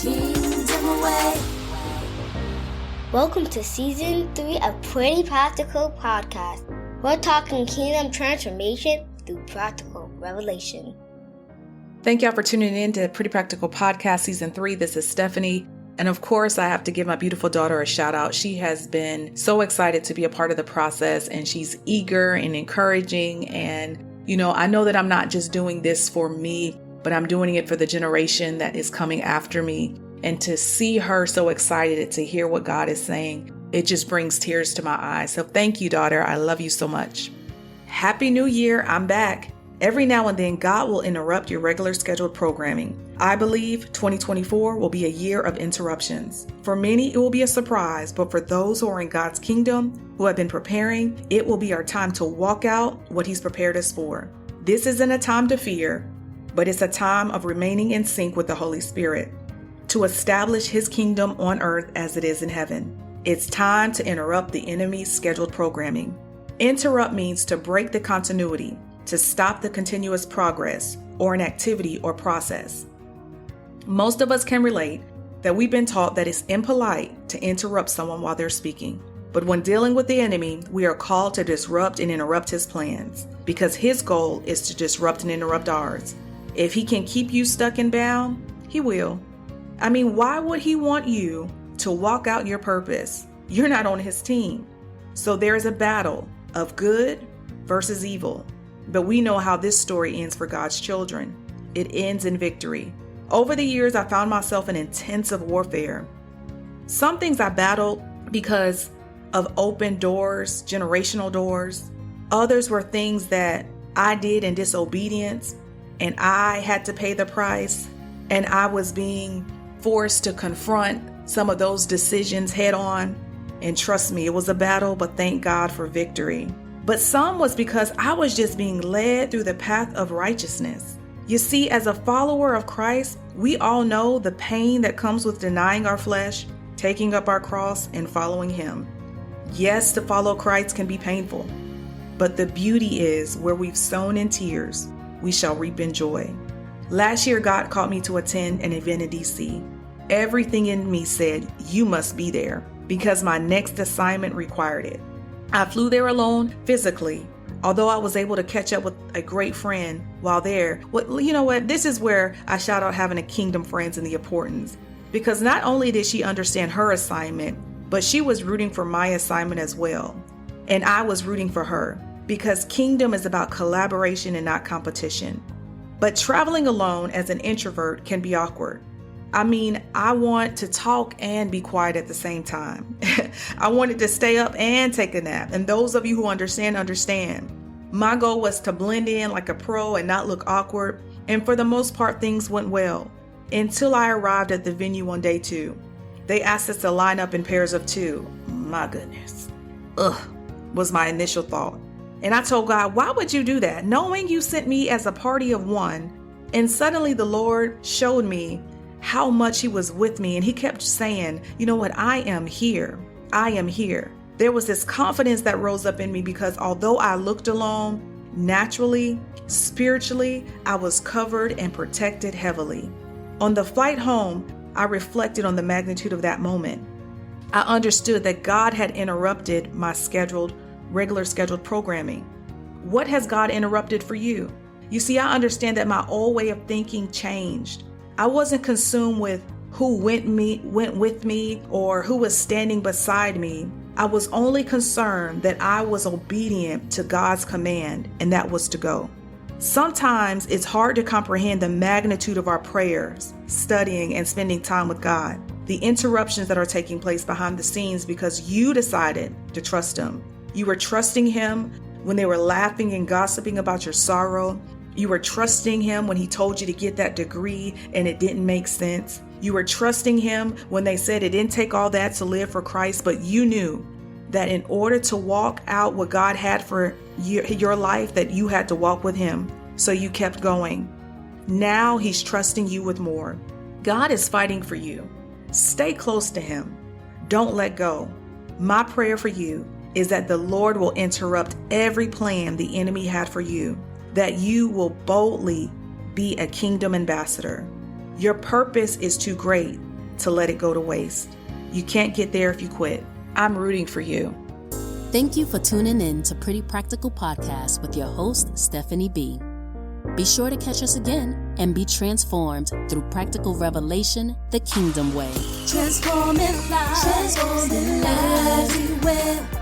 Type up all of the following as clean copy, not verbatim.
Kingdom Way. Welcome to Season 3 of Pretty Practical Podcast. We're talking kingdom transformation through practical revelation. Thank y'all for tuning in to Pretty Practical Podcast Season 3. This is Stephanie. And of course, I have to give my beautiful daughter a shout out. She has been so excited to be a part of the process, and she's eager and encouraging. And, I know that I'm not just doing this for me, but I'm doing it for the generation that is coming after me. And to see her so excited to hear what God is saying, it just brings tears to my eyes. So thank you, daughter. I love you so much. Happy New Year. I'm back. Every now and then, God will interrupt your regular scheduled programming. I believe 2024 will be a year of interruptions. For many, it will be a surprise, but for those who are in God's kingdom, who have been preparing, it will be our time to walk out what He's prepared us for. This isn't a time to fear, but it's a time of remaining in sync with the Holy Spirit, to establish His kingdom on earth as it is in heaven. It's time to interrupt the enemy's scheduled programming. Interrupt means to break the continuity, to stop the continuous progress or an activity or process. Most of us can relate that we've been taught that it's impolite to interrupt someone while they're speaking. But when dealing with the enemy, we are called to disrupt and interrupt his plans, because his goal is to disrupt and interrupt ours. If he can keep you stuck and bound, he will. Why would he want you to walk out your purpose? You're not on his team. So there is a battle of good versus evil. But we know how this story ends for God's children. It ends in victory. Over the years, I found myself in intensive warfare. Some things I battled because of open doors, generational doors. Others were things that I did in disobedience, and I had to pay the price. And I was being forced to confront some of those decisions head on. And trust me, it was a battle, but thank God for victory. But some was because I was just being led through the path of righteousness. You see, as a follower of Christ, we all know the pain that comes with denying our flesh, taking up our cross, and following Him. Yes, to follow Christ can be painful, but the beauty is where we've sown in tears, we shall reap in joy. Last year, God called me to attend an event in DC. Everything in me said, you must be there, because my next assignment required it. I flew there alone physically, although I was able to catch up with a great friend while there. Well, you know what? This is where I shout out having a kingdom friends and the importance, because not only did she understand her assignment, but she was rooting for my assignment as well. And I was rooting for her, because kingdom is about collaboration and not competition. But traveling alone as an introvert can be awkward. I want to talk and be quiet at the same time. I wanted to stay up and take a nap. And those of you who understand. My goal was to blend in like a pro and not look awkward. And for the most part, things went well until I arrived at the venue on day 2. They asked us to line up in pairs of 2. My goodness. Was my initial thought. And I told God, why would you do that? Knowing you sent me as a party of one. And suddenly the Lord showed me how much He was with me. And He kept saying, you know what? I am here. I am here. There was this confidence that rose up in me, because although I looked alone, naturally, spiritually, I was covered and protected heavily. On the flight home, I reflected on the magnitude of that moment. I understood that God had interrupted my regular scheduled programming. What has God interrupted for you? You see, I understand that my old way of thinking changed. I wasn't consumed with who went with me or who was standing beside me. I was only concerned that I was obedient to God's command, and that was to go. Sometimes it's hard to comprehend the magnitude of our prayers, studying, and spending time with God. The interruptions that are taking place behind the scenes because you decided to trust Him. You were trusting Him when they were laughing and gossiping about your sorrow. You were trusting Him when He told you to get that degree and it didn't make sense. You were trusting Him when they said it didn't take all that to live for Christ, but you knew that in order to walk out what God had for your life, that you had to walk with Him. So you kept going. Now He's trusting you with more. God is fighting for you. Stay close to Him. Don't let go. My prayer for you is that the Lord will interrupt every plan the enemy had for you, that you will boldly be a kingdom ambassador. Your purpose is too great. to let it go to waste. You can't get there if you quit. I'm rooting for you. Thank you for tuning in to Pretty Practical Podcast with your host, Stephanie B. Be sure to catch us again and be transformed through practical revelation, the kingdom way. Transforming lives,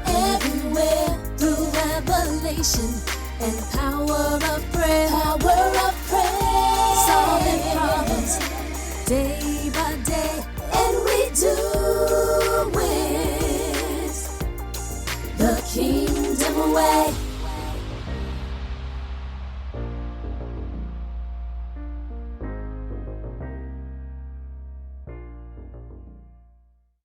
everywhere, through revelation and power of prayer, solving problems day by day, and we do it the kingdom way.